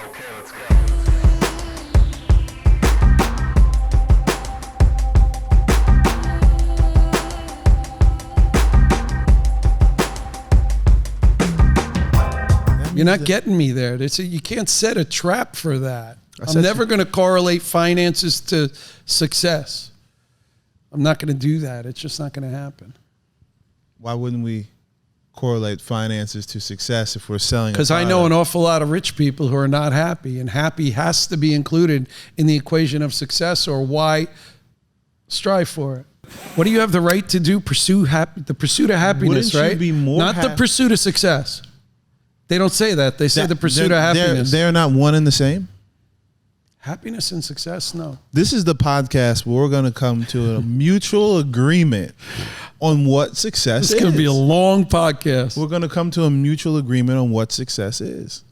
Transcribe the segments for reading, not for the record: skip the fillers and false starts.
Okay, let's go. You're not getting me there. You can't set a trap for that. I'm never going to correlate finances to success. I'm not going to do that. It's just not going to happen. Why wouldn't we correlate finances to success if we're selling? Because I know an awful lot of rich people who are not happy, and happy has to be included in the equation of success, or why strive for it. What do you have the right to do? The pursuit of happiness, Wouldn't right? you be more not the pursuit of success. They don't say that. They say the pursuit of happiness. They're not one and the same? Happiness and success, no. This is the podcast where we're going to come to a mutual agreement on what success is. It's going to be a long podcast. We're going to come to a mutual agreement on what success is.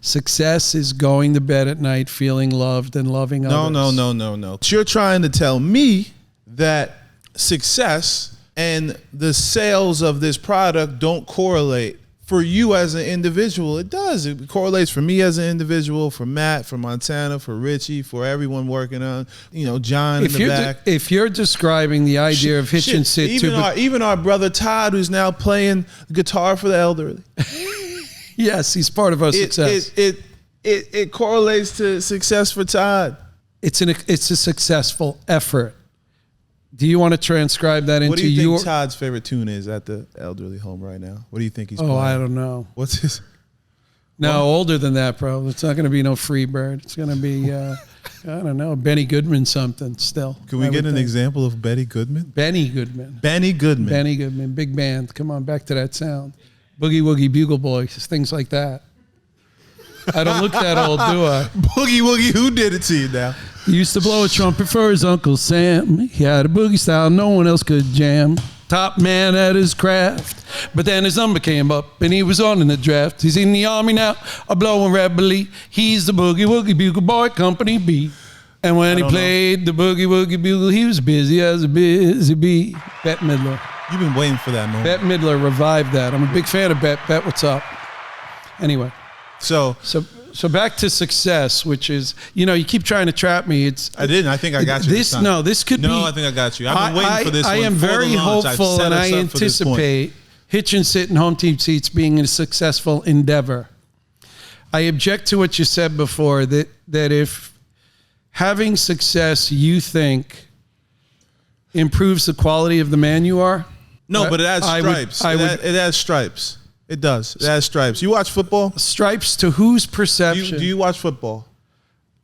Success is going to bed at night feeling loved and loving others. No. You're trying to tell me that success and the sales of this product don't correlate. For you as an individual, it does. It correlates for me as an individual, for Matt, for Montana, for Richie, for everyone working on, John in the back. If you're describing the idea of hitch and sit, even our brother Todd, who's now playing guitar for the elderly. Yes, he's part of our success. It correlates to success for Todd. It's a successful effort. Do you want to transcribe that into your... What do you think Todd's favorite tune is at the elderly home right now? What do you think he's playing? Oh, I don't know. What's his... No, older than that, bro. It's not going to be no Freebird. It's going to be, I don't know, Benny Goodman something still. Can we get an example of Benny Goodman? Benny Goodman. Benny Goodman. Big band. Come on, back to that sound. Boogie Woogie Bugle Boys, things like that. I don't look that old, do I? Boogie Woogie, who did it to you now? He used to blow a trumpet for his Uncle Sam. He had a boogie style no one else could jam. Top man at his craft. But then his number came up and he was on in the draft. He's in the army now, a blowing rebelly. He's the Boogie Woogie Bugle Boy, Company B. And when he played the Boogie Woogie Bugle, he was busy as a busy bee. Bette Midler. You've been waiting for that moment. Bette Midler revived that. I'm a big fan of Bette. Bette, what's up? Anyway. So back to success, which is, you keep trying to trap me. I didn't. I think I got you. This could be. No, I think I got you. I've been waiting for this one. I am very hopeful, and I anticipate hitch and sit and home team seats being a successful endeavor. I object to what you said before, that if having success you think improves the quality of the man you are. No, but it has stripes. It has stripes. It does. It has stripes. You watch football? Stripes to whose perception? Do you watch football?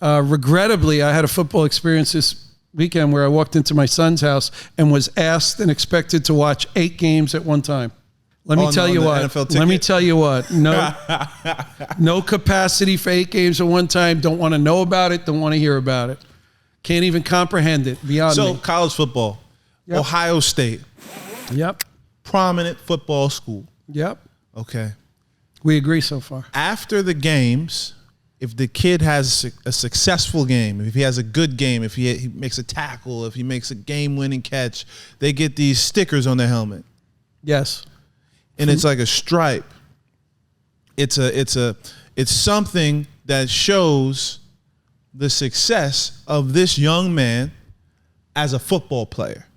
Regrettably, I had a football experience this weekend where I walked into my son's house and was asked and expected to watch 8 games at one time. Let me tell you what. No capacity for 8 games at one time. Don't want to know about it. Don't want to hear about it. Can't even comprehend it. Beyond me. So college football, yep. Ohio State. Yep. Prominent football school. Yep. Okay. We agree so far. After the games, if the kid has a successful game, if he has a good game, if he makes a tackle, if he makes a game-winning catch, they get these stickers on their helmet. Yes. And it's like a stripe. It's something that shows the success of this young man as a football player,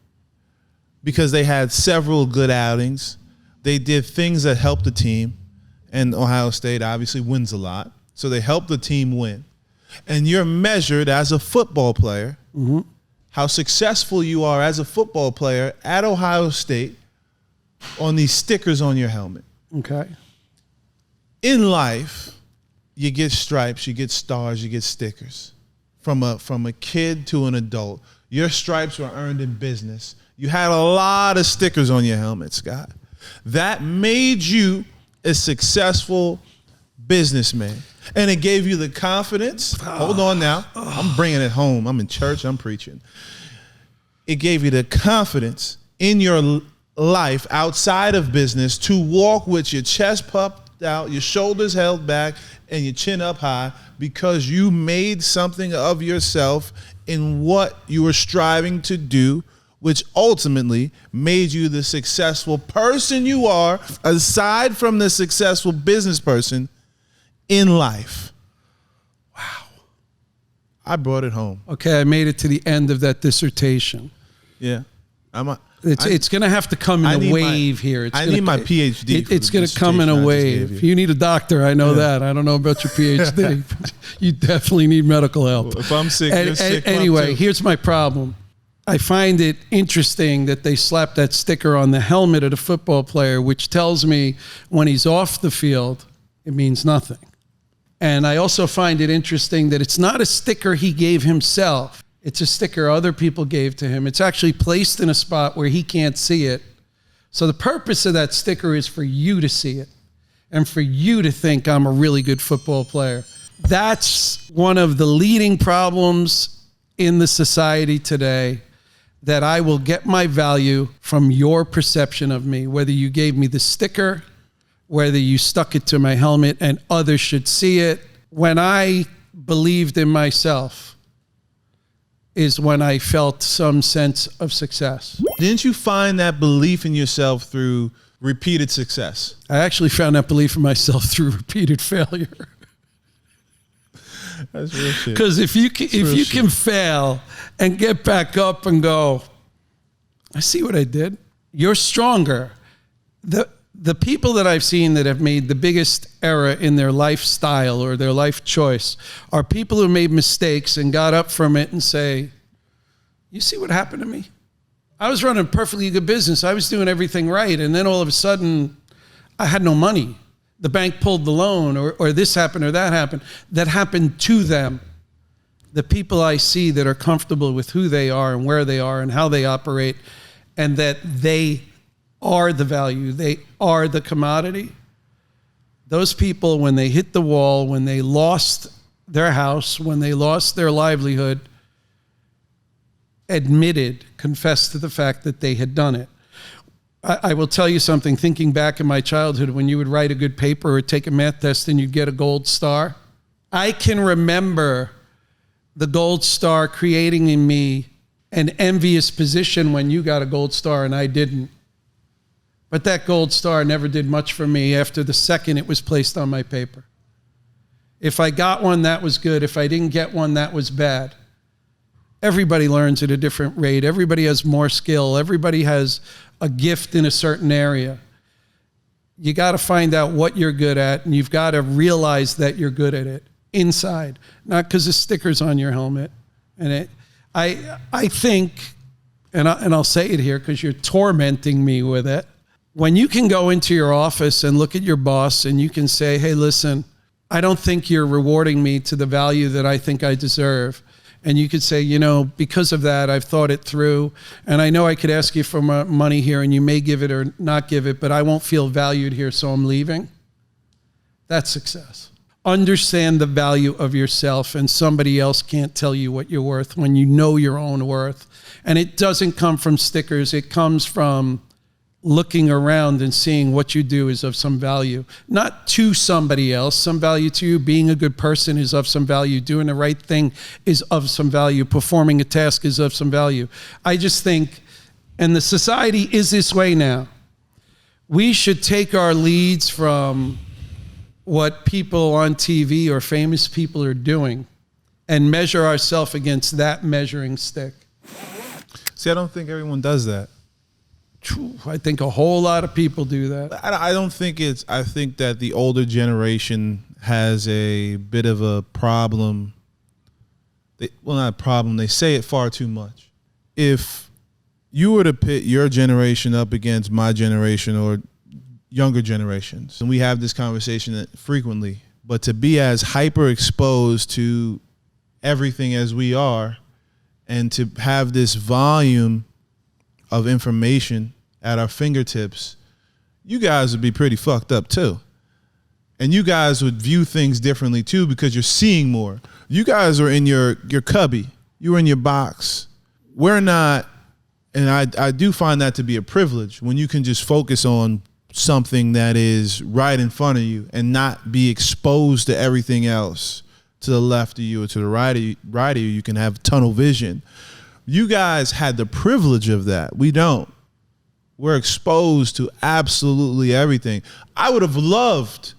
because they had several good outings. They did things that helped the team, and Ohio State obviously wins a lot. So they help the team win. And you're measured as a football player, how successful you are as a football player at Ohio State on these stickers on your helmet. Okay. In life, you get stripes, you get stars, you get stickers. From a kid to an adult, your stripes were earned in business. You had a lot of stickers on your helmet, Scott. That made you a successful businessman. And it gave you the confidence. Hold on now. I'm bringing it home. I'm in church. I'm preaching. It gave you the confidence in your life outside of business to walk with your chest puffed out, your shoulders held back, and your chin up high, because you made something of yourself in what you were striving to do, which ultimately made you the successful person you are, aside from the successful business person in life. I brought it home. Okay, I made it to the end of that dissertation. Yeah. It's going to have to come in a wave here. I need my PhD. It's going to come in a wave. You need a doctor. I know that. I don't know about your PhD. You definitely need medical help. Well, if I'm sick, you're sick. Anyway, here's my problem. I find it interesting that they slap that sticker on the helmet of the football player, which tells me when he's off the field, it means nothing. And I also find it interesting that it's not a sticker he gave himself. It's a sticker other people gave to him. It's actually placed in a spot where he can't see it. So the purpose of that sticker is for you to see it and for you to think I'm a really good football player. That's one of the leading problems in the society today, that I will get my value from your perception of me, whether you gave me the sticker, whether you stuck it to my helmet and others should see it. When I believed in myself is when I felt some sense of success. Didn't you find that belief in yourself through repeated success? I actually found that belief in myself through repeated failure. That's real shit. Because if you can fail and get back up and go, I see what I did, you're stronger. The people that I've seen that have made the biggest error in their lifestyle or their life choice are people who made mistakes and got up from it and say, you see what happened to me? I was running a perfectly good business. I was doing everything right. And then all of a sudden, I had no money. The bank pulled the loan, or this happened or that happened. That happened to them. The people I see that are comfortable with who they are and where they are and how they operate, and that they are the value, they are the commodity. Those people, when they hit the wall, when they lost their house, when they lost their livelihood, confessed to the fact that they had done it. I will tell you something, thinking back in my childhood, when you would write a good paper or take a math test and you'd get a gold star, I can remember the gold star creating in me an envious position when you got a gold star and I didn't. But that gold star never did much for me after the second it was placed on my paper. If I got one, that was good. If I didn't get one, that was bad. Everybody learns at a different rate. Everybody has more skill. Everybody has a gift in a certain area. You got to find out what you're good at, and you've got to realize that you're good at it inside, not because the sticker's on your helmet. And I think, and I'll say it here because you're tormenting me with it. When you can go into your office and look at your boss and you can say, hey, listen, I don't think you're rewarding me to the value that I think I deserve. And you could say, you know, because of that, I've thought it through. And I know I could ask you for money here and you may give it or not give it, but I won't feel valued here, so I'm leaving. That's success. Understand the value of yourself, and somebody else can't tell you what you're worth when you know your own worth. And it doesn't come from stickers. It comes from looking around and seeing what you do is of some value, not to somebody else, some value to you. Being a good person is of some value. Doing the right thing is of some value. Performing a task is of some value. I just think, and the society is this way now, we should take our leads from what people on TV or famous people are doing and measure ourselves against that measuring stick. See, I don't think everyone does that. I think a whole lot of people do that. I don't think it's, I think that the older generation has a bit of a problem. Well, not a problem. They say it far too much. If you were to pit your generation up against my generation or younger generations, and we have this conversation frequently, but to be as hyper exposed to everything as we are, and to have this volume of information at our fingertips, you guys would be pretty fucked up too. And you guys would view things differently too because you're seeing more. You guys are in your cubby. You were in your box. We're not, and I do find that to be a privilege when you can just focus on something that is right in front of you and not be exposed to everything else to the left of you or to the right of you. You can have tunnel vision. You guys had the privilege of that. We don't. We're exposed to absolutely everything. I would have loved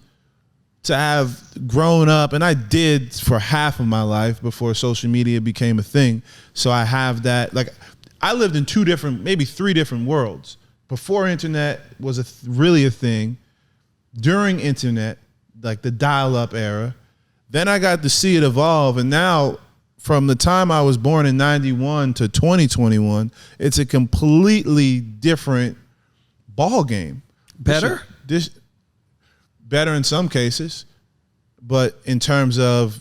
to have grown up, and I did for half of my life before social media became a thing. So I have that, like, I lived in two different, maybe three different worlds. Before internet was really a thing, during internet, like the dial-up era, then I got to see it evolve, and now from the time I was born in 91 to 2021, it's a completely different ball game. Better? Better in some cases, but in terms of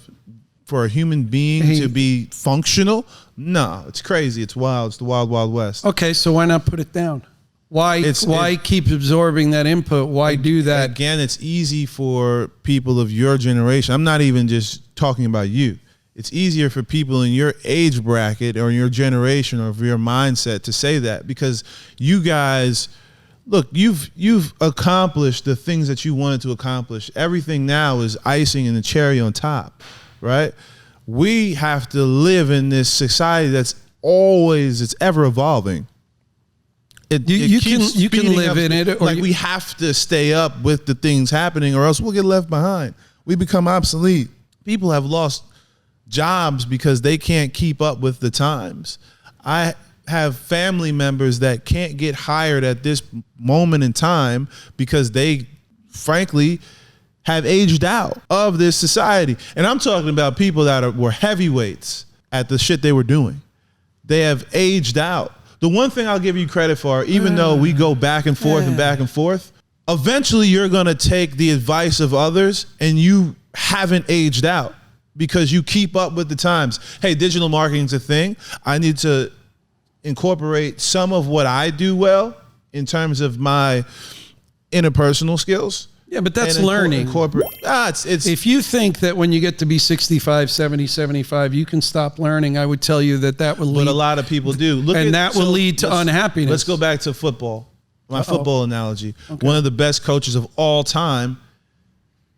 for a human being to be functional, no, it's crazy. It's wild. It's the wild, wild west. Okay, so why not put it down? Why keep absorbing that input? Why do that? Again, it's easy for people of your generation. I'm not even just talking about you. It's easier for people in your age bracket or your generation or your mindset to say that, because you guys, look, you've accomplished the things that you wanted to accomplish. Everything now is icing and the cherry on top, right? We have to live in this society that's it's ever evolving. You can live in it, or like we have to stay up with the things happening, or else we'll get left behind. We become obsolete. People have lost jobs because they can't keep up with the times. I have family members that can't get hired at this moment in time because they, frankly, have aged out of this society. And I'm talking about people that were heavyweights at the shit they were doing. They have aged out. The one thing I'll give you credit for, even though we go back and forth and back and forth, eventually you're going to take the advice of others, and you haven't aged out because you keep up with the times. Hey, digital marketing's a thing. I need to incorporate some of what I do well in terms of my interpersonal skills. Yeah, but that's learning. It's if you think that when you get to be 65, 70, 75, you can stop learning, I would tell you that will lead. But a lot of people do. Will lead to unhappiness. Let's go back to football. My football analogy. Okay. One of the best coaches of all time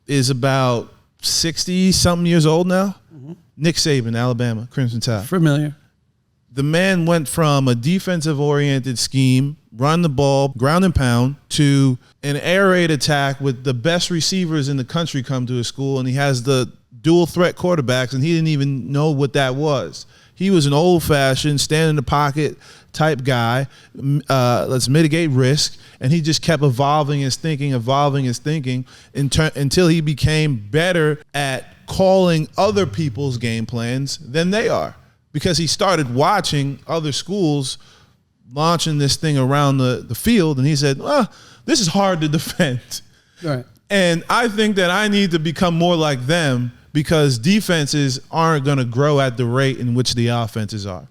is about 60-something years old now. Mm-hmm. Nick Saban, Alabama, Crimson Tide. Familiar. The man went from a defensive-oriented scheme, run the ball, ground and pound, to an air raid attack with the best receivers in the country come to his school, and he has the dual threat quarterbacks, and he didn't even know what that was. He was an old-fashioned, stand in the pocket type guy. Let's mitigate risk, and he just kept evolving his thinking until he became better at calling other people's game plans than they are. Because he started watching other schools launching this thing around the field, and he said, this is hard to defend. Right. And I think that I need to become more like them, because defenses aren't going to grow at the rate in which the offenses are.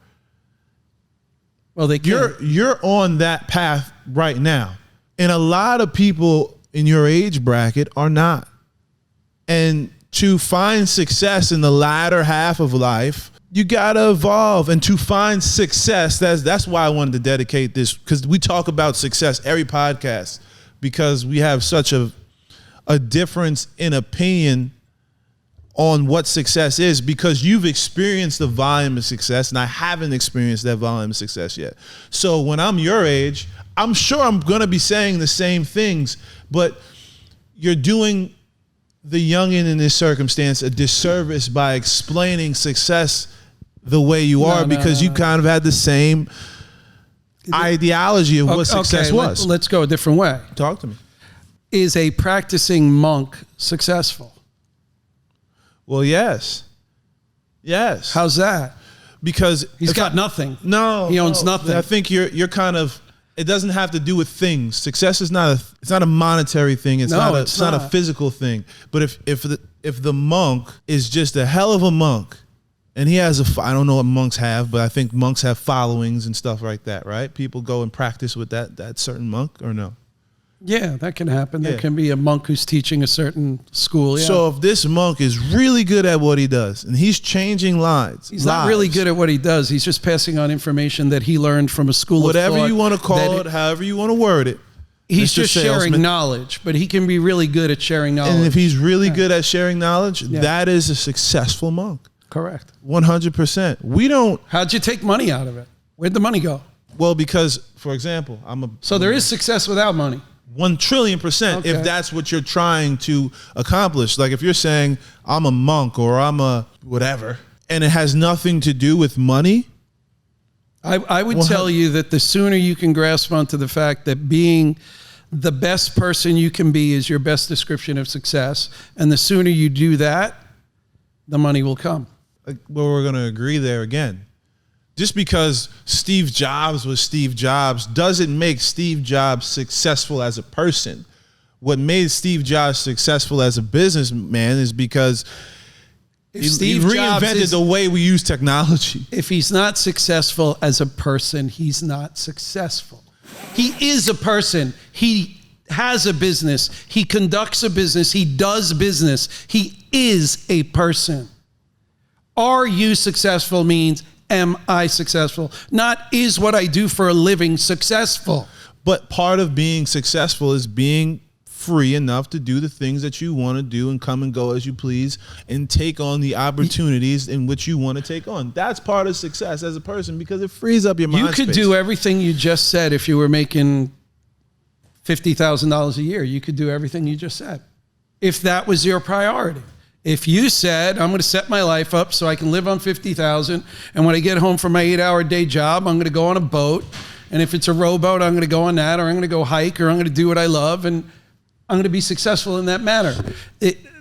Well, they can. You're on that path right now. And a lot of people in your age bracket are not. And to find success in the latter half of life, you gotta evolve. And to find success, that's why I wanted to dedicate this, because we talk about success every podcast, because we have such a difference in opinion on what success is, because you've experienced the volume of success and I haven't experienced that volume of success yet. So when I'm your age, I'm sure I'm gonna be saying the same things, but you're doing the youngin in this circumstance a disservice by explaining success the way you are, because you kind of had the same ideology of what success was. Let's go a different way. Talk to me. Is a practicing monk successful? Well, yes. Yes. How's that? Because he's got nothing. No. He owns nothing. I think you're kind of, it doesn't have to do with things. Success is it's not a monetary thing. It's not a physical thing. But if the monk is just a hell of a monk, and he has I don't know what monks have, but I think monks have followings and stuff like that, right? People go and practice with that certain monk, or no? Yeah, that can happen. Yeah. There can be a monk who's teaching a certain school. Yeah. So if this monk is really good at what he does, and he's changing lives. He's not really good at what he does. He's just passing on information that he learned from a school of thought. Whatever you want to call it, however you want to word it. He's just sharing knowledge, but he can be really good at sharing knowledge. And if he's really good at sharing knowledge, that is a successful monk. Correct. 100%. We don't. How'd you take money out of it? Where'd the money go? Well, because, for example, So there is success without money. 1,000,000,000,000% Okay. if that's what you're trying to accomplish. Like if you're saying I'm a monk or I'm a whatever, and it has nothing to do with money. I would tell you that the sooner you can grasp onto the fact that being the best person you can be is your best description of success, and the sooner you do that, the money will come. Well, we're going to agree there again. Just because Steve Jobs was Steve Jobs doesn't make Steve Jobs successful as a person. What made Steve Jobs successful as a businessman is because he reinvented the way we use technology. If he's not successful as a person, he's not successful. He is a person. He has a business. He conducts a business. He does business. He is a person. Are you successful means, am I successful? Not is what I do for a living successful. But part of being successful is being free enough to do the things that you want to do and come and go as you please and take on the opportunities in which you want to take on. That's part of success as a person because it frees up your mind You could space. do everything you just said if you were making $50,000 a year. You could do everything you just said if that was your priority. If you said, I'm going to set my life up so I can live on $50,000, and when I get home from my 8-hour day job, I'm going to go on a boat, and if it's a rowboat, I'm going to go on that, or I'm going to go hike, or I'm going to do what I love, and I'm going to be successful in that manner.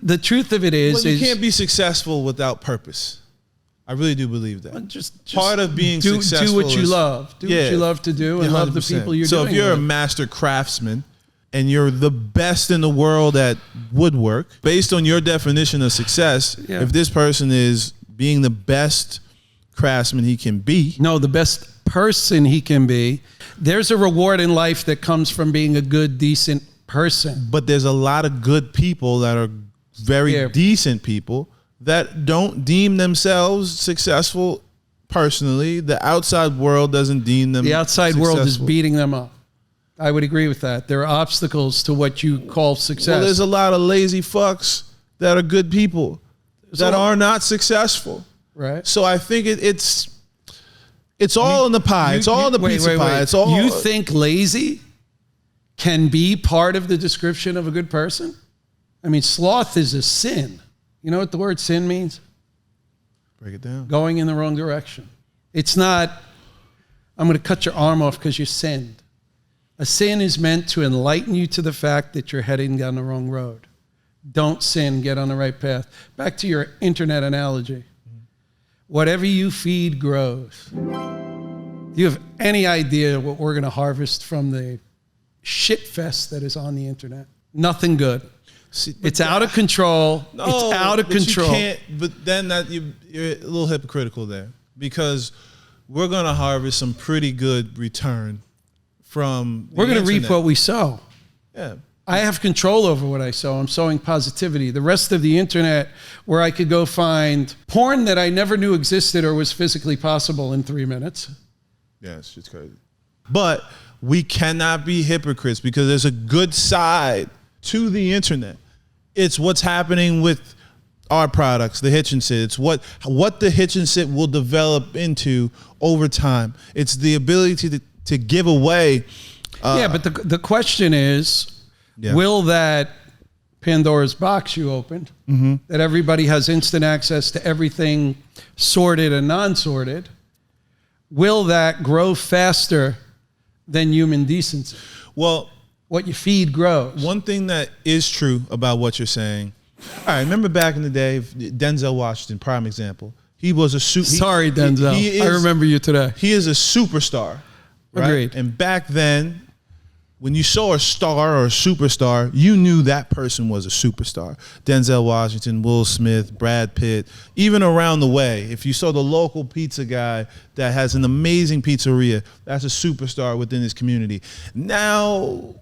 The truth of it is, you can't be successful without purpose. I really do believe that. Just part of being successful do what you is, love. Do what you love to do, and love the 100%. people you're so doing if you're with. a master craftsman and you're the best in the world at woodwork, based on your definition of success, if this person is being the best craftsman he can be. No, the best person he can be. There's a reward in life that comes from being a good, decent person. But there's a lot of good people that are very decent people that don't deem themselves successful personally. The outside world doesn't deem them The outside successful. world is beating them up. I would agree with that. There are obstacles to what you call success. Well, there's a lot of lazy fucks that are good people that are not successful. Right. So I think it's all in the pie. It's all in the pizza pie. It's all. You think lazy can be part of the description of a good person? I mean, sloth is a sin. You know what the word sin means? Break it down. Going in the wrong direction. It's not, I'm going to cut your arm off because you sinned. A sin is meant to enlighten you to the fact that you're heading down the wrong road. Don't sin, get on the right path. Back to your internet analogy. Whatever you feed grows. Do you have any idea what we're going to harvest from the shit fest that is on the internet? Nothing good. See, it's out of control. It's out of control. You can't, but then you're a little hypocritical there because we're going to harvest some pretty good return from We're going to reap what we sow. Yeah. I have control over what I sow. I'm sowing positivity. The rest of the internet, where I could go find porn that I never knew existed or was physically possible in 3 minutes. Yeah, it's just crazy. But we cannot be hypocrites because there's a good side to the internet. It's what's happening with our products, the Hitch and Sit. It's what the Hitch and Sit will develop into over time. It's the ability to give away. But the question is, will that Pandora's box you opened, that everybody has instant access to everything sorted and non-sorted, will that grow faster than human decency? Well, what you feed grows. One thing that is true about what you're saying. All right, remember back in the day, Denzel Washington, prime example. He was a Sorry, Denzel. I remember you today. He is a superstar. Right? Agreed. And back then, when you saw a star or a superstar, you knew that person was a superstar. Denzel Washington, Will Smith, Brad Pitt, even around the way. If you saw the local pizza guy that has an amazing pizzeria, that's a superstar within his community. Now,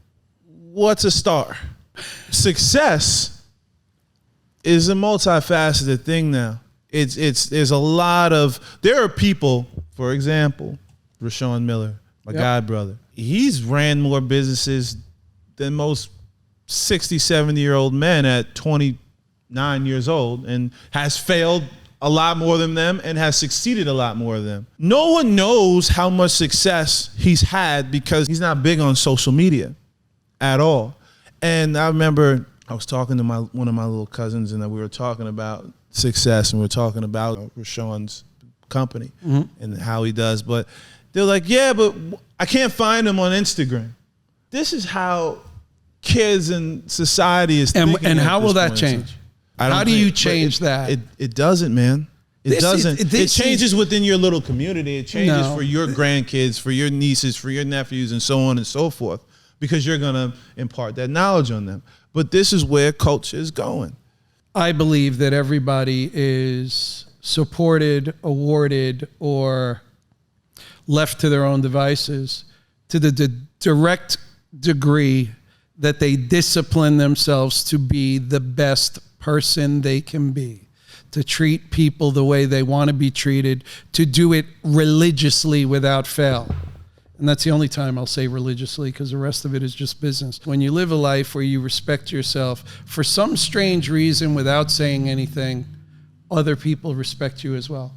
what's a star? Success is a multifaceted thing now. There's a lot of, there are people, for example, Rashawn Miller, my god brother. He's ran more businesses than most 60, 70-year-old men at 29 years old and has failed a lot more than them and has succeeded a lot more than them. No one knows how much success he's had because he's not big on social media. at all. And I remember I was talking to one of my little cousins, and we were talking about success, and we were talking about Rashawn's company and how he does. But they're like, yeah, but I can't find him on Instagram. This is how kids in society is thinking. And how will that change? How do you change that? It doesn't, man. It doesn't. It changes within your little community. It changes for your grandkids, for your nieces, for your nephews, and so on and so forth, because you're going to impart that knowledge on them. But this is where culture is going. I believe that everybody is supported, awarded, or left to their own devices to the direct degree that they discipline themselves to be the best person they can be, to treat people the way they want to be treated, to do it religiously without fail. And that's the only time I'll say religiously, because the rest of it is just business. When you live a life where you respect yourself, for some strange reason, without saying anything, other people respect you as well.